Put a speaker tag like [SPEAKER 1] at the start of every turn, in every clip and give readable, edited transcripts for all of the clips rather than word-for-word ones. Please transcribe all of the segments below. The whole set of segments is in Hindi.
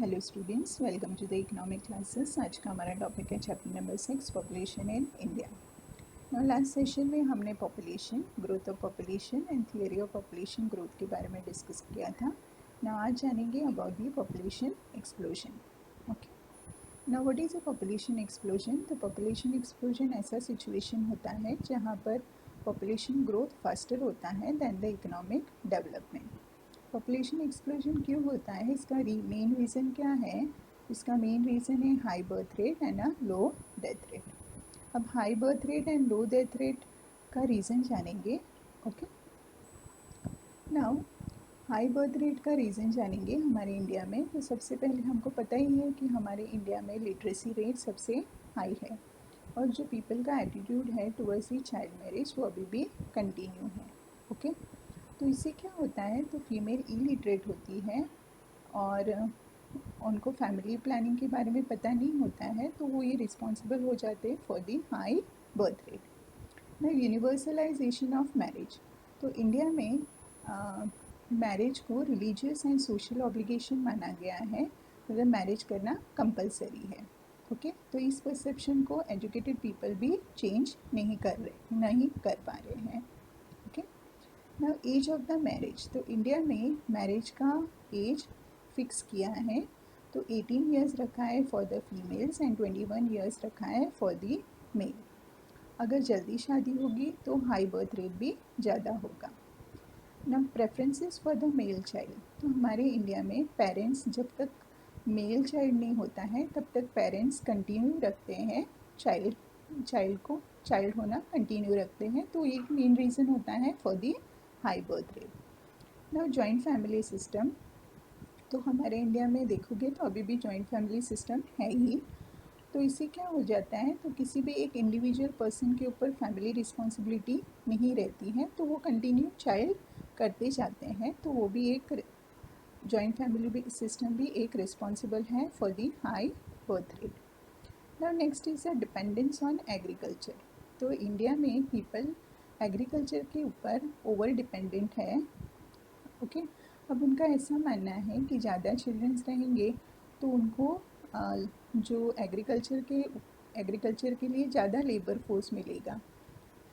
[SPEAKER 1] Hello students, welcome to the economic classes. आज का हमारा टॉपिक है chapter number 6, population in India. Now last session में हमने population growth of population and theory of population growth के बारे में डिस्कस किया था। नाउ आज जानेंगे about the population explosion. Okay, now what is a population explosion? तो पॉपुलेशन एक्सप्लोजन ऐसा सिचुएशन होता है जहाँ पर पॉपुलेशन ग्रोथ फास्टर होता है than the economic development. Population explosion क्यों होता है, इसका मेन रीज़न क्या है? इसका मेन रीज़न है high birth rate and a low death rate. अब high birth rate and low death rate का रीज़न जानेंगे। Okay, now high birth rate का रीज़न जानेंगे हमारे इंडिया में। तो सबसे पहले हमको पता ही है कि हमारे इंडिया में लिटरेसी रेट सबसे हाई है और जो पीपल का एटीट्यूड है टुवर्ड्स दी चाइल्ड मैरिज वो अभी भी कंटिन्यू है। ओके, तो इससे क्या होता है, तो फीमेल इलिटरेट होती है और उनको फैमिली प्लानिंग के बारे में पता नहीं होता है, तो वो ये रिस्पॉन्सिबल हो जाते हैं for the high birth rate. ना यूनिवर्सलाइजेशन ऑफ मैरिज, तो इंडिया में मैरिज को रिलीजियस एंड सोशल ऑब्लिगेशन माना गया है, मतलब मैरिज करना कंपलसरी है। ओके, तो इस परसेप्शन को एजुकेटेड पीपल भी चेंज नहीं कर पा रहे हैं। Okay, now age of the marriage, तो इंडिया में मैरिज का एज फिक्स किया है, तो 18 ईयर्स रखा है for the females and 21 years रखा है फॉर द मेल। अगर जल्दी शादी होगी तो हाई बर्थ रेट भी ज़्यादा होगा। ना preferences for the male child, तो हमारे इंडिया में पेरेंट्स जब तक मेल चाइल्ड नहीं होता है तब तक पेरेंट्स कंटिन्यू रखते हैं चाइल्ड होना कंटिन्यू रखते हैं, तो एक मेन रीज़न होता है for the high birth rate. Now joint family system, तो हमारे इंडिया में देखोगे तो अभी भी जॉइंट फैमिली सिस्टम है ही। तो इससे क्या हो जाता है, तो किसी भी एक इंडिविजुअल पर्सन के ऊपर फैमिली रिस्पॉन्सिबिलिटी नहीं रहती है, तो वो कंटिन्यू चाइल्ड करते जाते हैं, तो वो भी एक जॉइंट फैमिली सिस्टम भी एक रिस्पॉन्सिबल है for the high birth rate. Now next is a dependence on agriculture, तो इंडिया में पीपल एग्रीकल्चर के ऊपर ओवर डिपेंडेंट है। ओके, अब उनका ऐसा मानना है कि ज़्यादा चिल्ड्रंस रहेंगे तो उनको जो एग्रीकल्चर के लिए ज़्यादा लेबर फोर्स मिलेगा,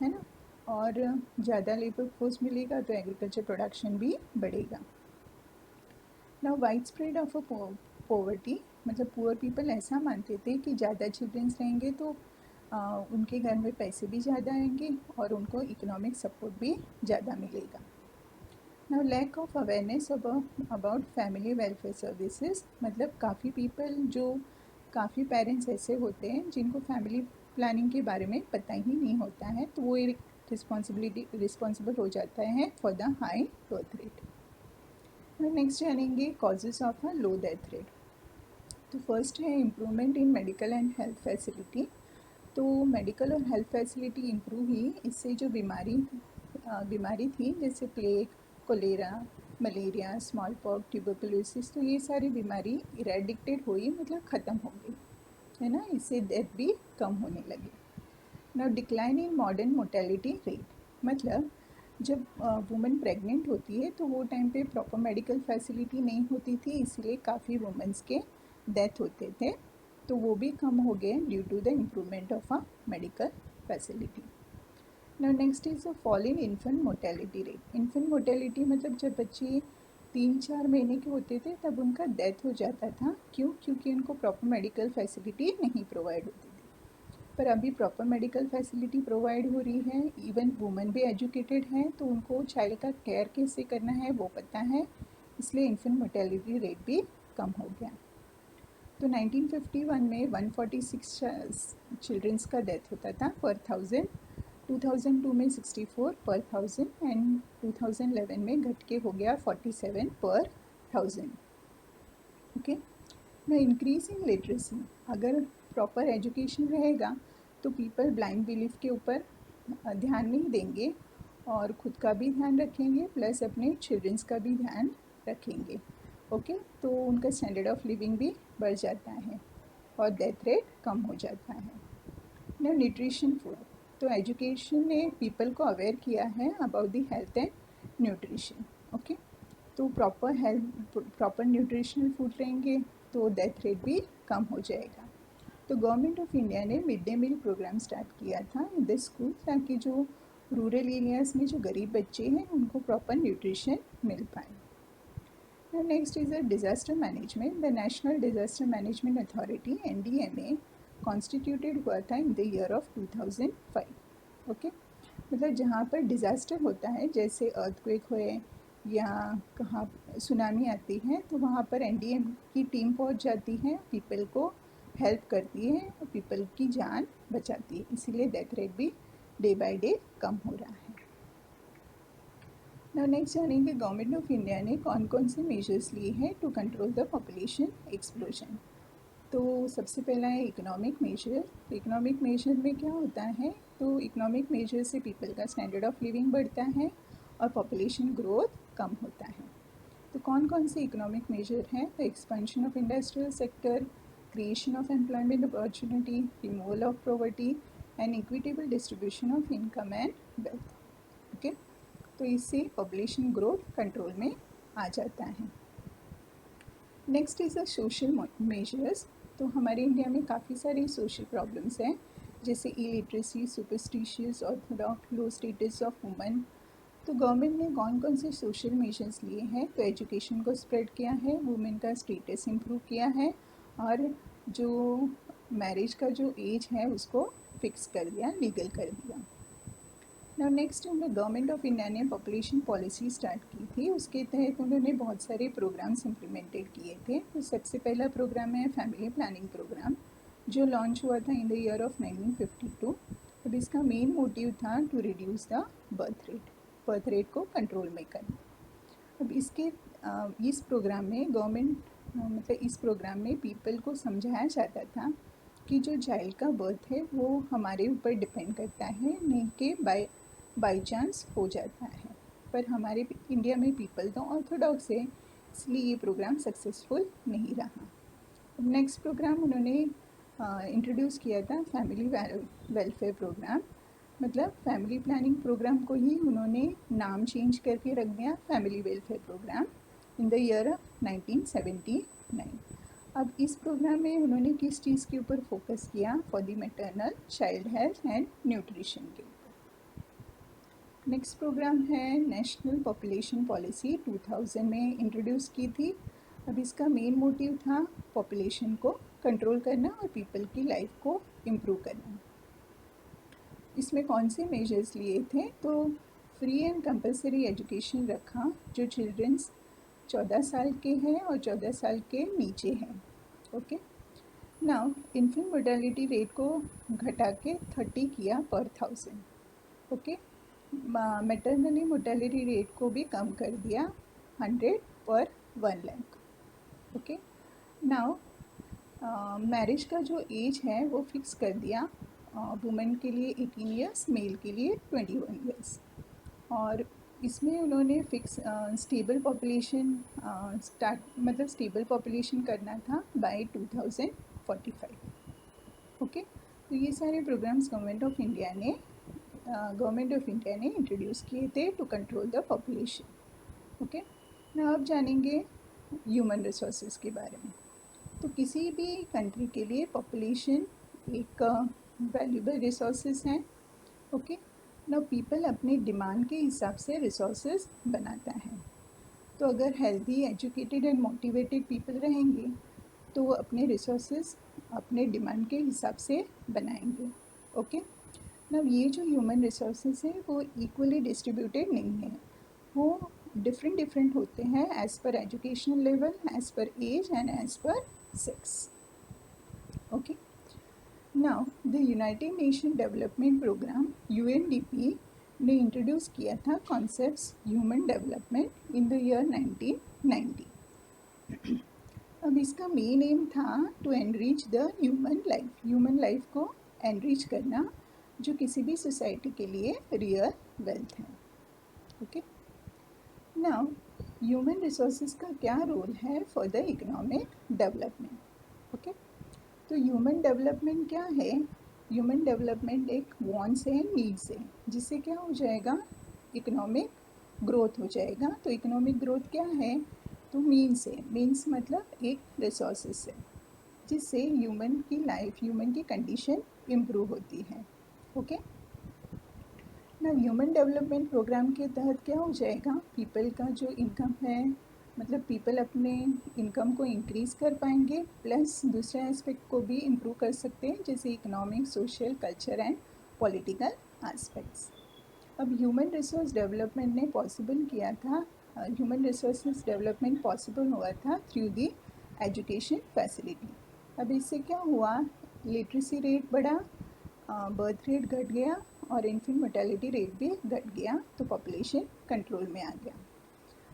[SPEAKER 1] है ना, और ज़्यादा लेबर फोर्स मिलेगा तो एग्रीकल्चर प्रोडक्शन भी बढ़ेगा। Now wide spread of a poverty, मतलब पुअर पीपल ऐसा मानते थे कि ज़्यादा चिल्ड्रंस रहेंगे तो उनके घर में पैसे भी ज़्यादा आएंगे और उनको इकोनॉमिक सपोर्ट भी ज़्यादा मिलेगा। Now lack of awareness about family welfare services, मतलब काफ़ी पेरेंट्स ऐसे होते हैं जिनको फैमिली प्लानिंग के बारे में पता ही नहीं होता है, तो वो एक रिस्पॉन्सिबल हो जाता है for the high birth rate. Next जानेंगे causes of a low death rate. तो फर्स्ट है improvement in medical and health facility, तो मेडिकल और हेल्थ फैसिलिटी इम्प्रूव हुई, इससे जो बीमारी थी जैसे plague, cholera, malaria, small pox, tuberculosis, तो ये सारी बीमारी इरेडिकेटेड हुई, मतलब ख़त्म हो गई, है ना, इससे डेथ भी कम होने लगी। Now decline in modern mortality rate, मतलब जब वुमेन प्रेग्नेंट होती है तो वो टाइम पे प्रॉपर मेडिकल फैसिलिटी नहीं होती थी, इसलिए काफ़ी वुमेंस के डेथ होते थे, तो वो भी कम हो गए due to the improvement of a medical facility. Now next is a fall in infant mortality rate. Infant mortality मतलब जब बच्चे 3-4 महीने के होते थे तब उनका डेथ हो जाता था, क्यों? क्योंकि उनको प्रॉपर मेडिकल फैसिलिटी नहीं प्रोवाइड होती थी, पर अभी प्रॉपर मेडिकल फैसिलिटी प्रोवाइड हो रही है, इवन वुमेन भी एजुकेटेड हैं तो उनको चाइल्ड का केयर कैसे करना है वो पता है, इसलिए इन्फेंट मोर्टेलिटी रेट भी कम हो गया। तो 1951 में 146 चिल्ड्रंस का डेथ होता था पर 1000, 2002 में 64 पर 1000 एंड 2011 में घट के हो गया 47 पर 1000। ओके, ना इंक्रीज इन लिटरेसी, अगर प्रॉपर एजुकेशन रहेगा तो पीपल ब्लाइंड बिलीफ के ऊपर ध्यान नहीं देंगे और ख़ुद का भी ध्यान रखेंगे प्लस अपने चिल्ड्रंस का भी ध्यान रखेंगे। ओके, तो उनका स्टैंडर्ड ऑफ लिविंग भी बढ़ जाता है और डेथ रेट कम हो जाता है। ना न्यूट्रिशन फूड, तो एजुकेशन ने पीपल को अवेयर किया है about the health and nutrition. Okay, तो प्रॉपर न्यूट्रिशनल फूड रहेंगे तो डेथ रेट भी कम हो जाएगा। तो गवर्नमेंट ऑफ इंडिया ने mid day meal programme start किया था इन द स्कूल, ताकि जो रूरल एरियाज़ में जो गरीब बच्चे हैं उनको प्रॉपर न्यूट्रिशन मिल पाए। Now next is a disaster management. The National Disaster Management Authority NDMA constituted हुआ था in the year of 2005। Okay, मतलब जहाँ पर डिज़ास्टर होता है, जैसे अर्थक्वेक हुए या कहाँ सुनामी आती है, तो वहाँ पर एनडीएम की टीम पहुँच जाती है, पीपल को हेल्प करती है, पीपल की जान बचाती है। इसीलिए डेथ रेट भी डे बाय डे कम हो रहा है। नाउ नेक्स्ट जानेंगे गवर्नमेंट ऑफ इंडिया ने कौन कौन से मेजर्स लिए हैं to control the population explosion. तो सबसे पहला है इकोनॉमिक मेजर। इकोनॉमिक मेजर में क्या होता है, तो इकोनॉमिक मेजर से पीपल का स्टैंडर्ड ऑफ लिविंग बढ़ता है और पॉपुलेशन ग्रोथ कम होता है। तो कौन कौन से इकोनॉमिक मेजर हैं, तो expansion of industrial sector, creation of employment opportunity, removal of poverty and equitable distribution of income and wealth. Okay, तो इससे पॉपुलेशन ग्रोथ कंट्रोल में आ जाता है। Next is the social measures. तो हमारे इंडिया में काफ़ी सारी सोशल प्रॉब्लम्स हैं, जैसे illiteracy, superstitious, Orthodox, low status of women. तो गवर्नमेंट ने कौन कौन से सोशल मेजर्स लिए हैं, तो एजुकेशन को स्प्रेड किया है, वुमेन का स्टेटस इम्प्रूव किया है, और जो मैरिज का जो एज है उसको फिक्स कर दिया, लीगल कर दिया। नाउ नेक्स्ट में गवर्नमेंट ऑफ इंडिया ने पॉपुलेशन पॉलिसी स्टार्ट की थी। उसके तहत उन्होंने बहुत सारे प्रोग्राम्स इम्प्लीमेंटेड किए थे। तो सबसे पहला प्रोग्राम है फैमिली प्लानिंग प्रोग्राम, जो लॉन्च हुआ था इन द ईयर ऑफ 1952। अब इसका मेन मोटिव था to reduce the birth rate को कंट्रोल में करना। अब इस प्रोग्राम में इस प्रोग्राम में पीपल को समझाया जाता था कि जो चाइल्ड का बर्थ है वो हमारे ऊपर डिपेंड करता है, नहीं कि बाई चांस हो जाता है। पर हमारे इंडिया में पीपल तो ऑर्थोडॉक्स है, इसलिए ये प्रोग्राम सक्सेसफुल नहीं रहा। नेक्स्ट प्रोग्राम उन्होंने इंट्रोड्यूस किया था फैमिली वेलफेयर प्रोग्राम। मतलब फैमिली प्लानिंग प्रोग्राम को ही उन्होंने नाम चेंज करके रख दिया family welfare programme in the year of 1979। अब इस प्रोग्राम में उन्होंने किस चीज़ के ऊपर फोकस किया, for the maternal child health and nutrition के ऊपर। नेक्स्ट प्रोग्राम है नेशनल पॉपुलेशन पॉलिसी, 2000 में इंट्रोड्यूस की थी। अब इसका मेन मोटिव था पॉपुलेशन को कंट्रोल करना और पीपल की लाइफ को इम्प्रूव करना। इसमें कौन से मेजर्स लिए थे, तो फ्री एंड कंपलसरी एजुकेशन रखा, जो चिल्ड्रंस 14 साल के हैं और 14 साल के नीचे हैं। Okay, now infant mortality rate को घटा के 30 किया पर 1000। ओके, मैटरनली मोर्टेलिटी रेट को भी कम कर दिया 100 पर 1 लाख। ओके, नाउ मैरिज का जो एज है वो फिक्स कर दिया, वुमेन के लिए 18 ईयर्स, मेल के लिए 21 ईयर्स। और इसमें उन्होंने fix stable population stable population करना था बाय 2045। ओके, तो ये सारे प्रोग्राम्स गवर्नमेंट ऑफ इंडिया ने इंट्रोड्यूस किए थे to control the population. Okay, ना अब जानेंगे ह्यूमन रिसोर्सेज के बारे में। तो किसी भी कंट्री के लिए पॉपुलेशन एक वैल्यूबल रिसोर्सेज हैं। ओके, ना पीपल अपने डिमांड के हिसाब से रिसोर्सेज बनाता है। तो अगर healthy, educated and motivated people रहेंगे तो वो अपने रिसोर्सेज अपने डिमांड के हिसाब से बनाएंगे। ओके, ना ये जो ह्यूमन रिसोर्सेज है वो इक्वली डिस्ट्रीब्यूटेड नहीं है, वो डिफरेंट होते हैं as per educational level, as per age and as per sex. Okay, now the United Nation development programme UNDP ने इंट्रोड्यूस किया था concepts human development in the year 1990। अब इसका मेन एम था to enrich the human life को एनरिच करना, जो किसी भी सोसाइटी के लिए रियल वेल्थ है। ओके, नाउ ह्यूमन रिसोर्सेज का क्या रोल है for the economic development. Okay, तो ह्यूमन डेवलपमेंट क्या है, ह्यूमन डेवलपमेंट एक वांट्स है, नीड्स है, जिससे क्या हो जाएगा, इकोनॉमिक ग्रोथ हो जाएगा। तो इकोनॉमिक ग्रोथ क्या है, तो मीन्स है, मीन्स मतलब एक रिसोर्सेस है जिससे ह्यूमन की लाइफ, ह्यूमन की कंडीशन इम्प्रूव होती है। ओके, ना ह्यूमन डेवलपमेंट प्रोग्राम के तहत क्या हो जाएगा, पीपल का जो इनकम है, मतलब पीपल अपने इनकम को इंक्रीज़ कर पाएंगे, प्लस दूसरे एस्पेक्ट को भी इम्प्रूव कर सकते हैं, जैसे economic, social, culture and political aspects. अब ह्यूमन रिसोर्स डेवलपमेंट ने पॉसिबल किया था, ह्यूमन रिसोर्सेज डेवलपमेंट पॉसिबल हुआ था थ्रू दी एजुकेशन फैसिलिटी। अब इससे क्या हुआ, लिटरेसी रेट बढ़ा, बर्थ रेट घट गया और इन्फेंट मोर्टेलिटी रेट भी घट गया, तो पॉपुलेशन कंट्रोल में आ गया।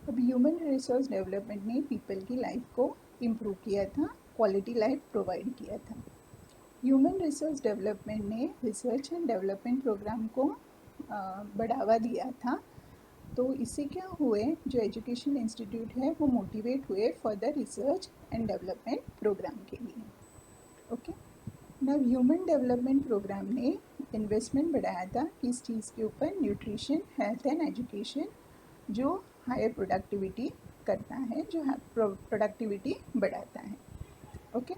[SPEAKER 1] अब ह्यूमन रिसोर्स डेवलपमेंट ने पीपल की लाइफ को इम्प्रूव किया था, क्वालिटी लाइफ प्रोवाइड किया था। ह्यूमन रिसोर्स डेवलपमेंट ने रिसर्च एंड डेवलपमेंट प्रोग्राम को बढ़ावा दिया था। तो इससे क्या हुए, जो एजुकेशन इंस्टीट्यूट है वो मोटिवेट हुए for the research and development programme के लिए। Okay, now human development programme ने इन्वेस्टमेंट बढ़ाया था किस चीज़ के ऊपर, न्यूट्रिशन, हेल्थ एंड एजुकेशन, जो हायर प्रोडक्टिविटी करता है, जो प्रोडक्टिविटी बढ़ाता है। ओके,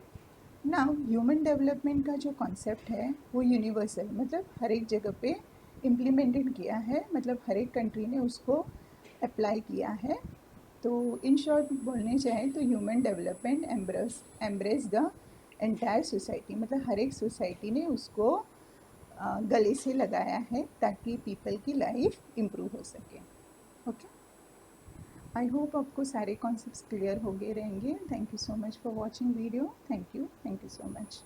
[SPEAKER 1] नाउ ह्यूमन डेवलपमेंट का जो कॉन्सेप्ट है वो यूनिवर्सल, मतलब हर एक जगह पे इम्प्लीमेंटेड किया है, मतलब हर एक कंट्री ने उसको अप्लाई किया है। तो इन शॉर्ट बोलने चाहें तो human development embrace the entire society, मतलब हर एक सोसाइटी ने उसको गले से लगाया है ताकि पीपल की लाइफ इम्प्रूव हो सके। ओके, आई होप आपको सारे कॉन्सेप्ट्स क्लियर हो गए रहेंगे। Thank you so much for watching video. Thank you so much.